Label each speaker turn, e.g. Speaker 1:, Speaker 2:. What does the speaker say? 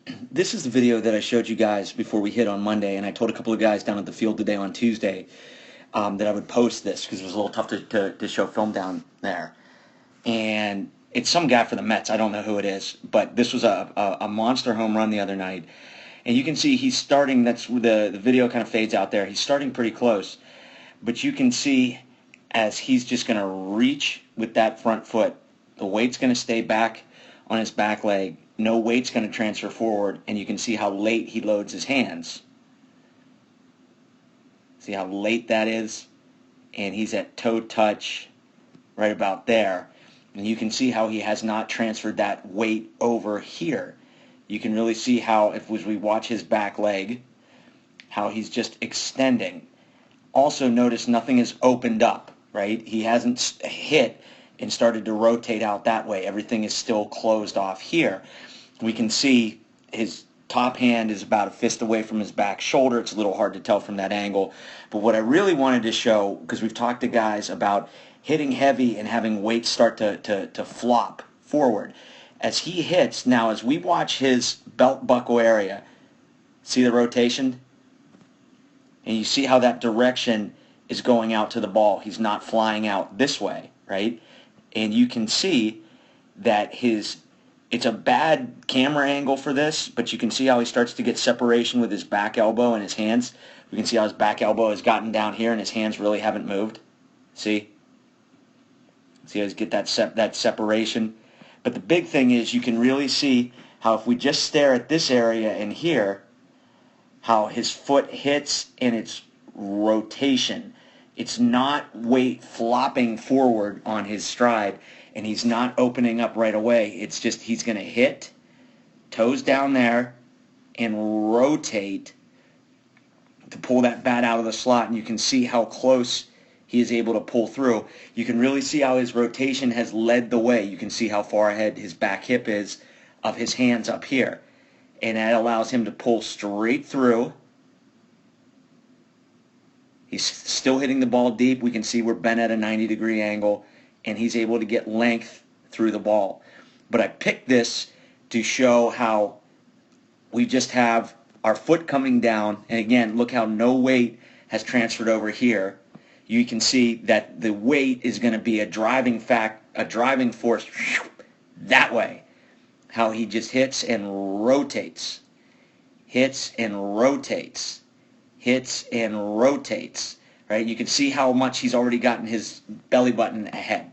Speaker 1: This is the video that I showed you guys before we hit on Monday, and I told a couple of guys down at the field today on Tuesday that I would post this because it was a little tough to show film down there. And it's some guy for the Mets. I don't know who it is, but this was a monster home run the other night. And you can see he's starting, that's the video kind of fades out there. He's starting pretty close, but you can see as he's just going to reach with that front foot, the weight's going to stay back on his back leg. No weight's going to transfer forward, and you can see how late he loads his hands. See how late that is? And he's at toe touch right about there. And you can see how he has not transferred that weight over here. You can really see how, if we watch his back leg, how he's just extending. Also notice nothing is opened up, right? He hasn't hit and started to rotate out that way. Everything is still closed off here. We can see his top hand is about a fist away from his back shoulder. It's a little hard to tell from that angle. But what I really wanted to show, because we've talked to guys about hitting heavy and having weight start to flop forward. As he hits, now as we watch his belt buckle area, see the rotation? And you see how that direction is going out to the ball. He's not flying out this way, right? And you can see that it's a bad camera angle for this, but you can see how he starts to get separation with his back elbow and his hands. We can see how his back elbow has gotten down here and his hands really haven't moved. See? See how he's get that separation? But the big thing is you can really see how if we just stare at this area in here, how his foot hits and its rotation. It's not weight flopping forward on his stride, and he's not opening up right away. It's just he's going to hit, toes down there, and rotate to pull that bat out of the slot, and you can see how close he is able to pull through. You can really see how his rotation has led the way. You can see how far ahead his back hip is of his hands up here. And that allows him to pull straight through. He's still hitting the ball deep. We can see we're bent at a 90-degree angle, and he's able to get length through the ball. But I picked this to show how we just have our foot coming down, and again, look how no weight has transferred over here. You can see that the weight is going to be a driving force that way. How he just hits and rotates, hits and rotates, hits and rotates, right? You can see how much he's already gotten his belly button ahead.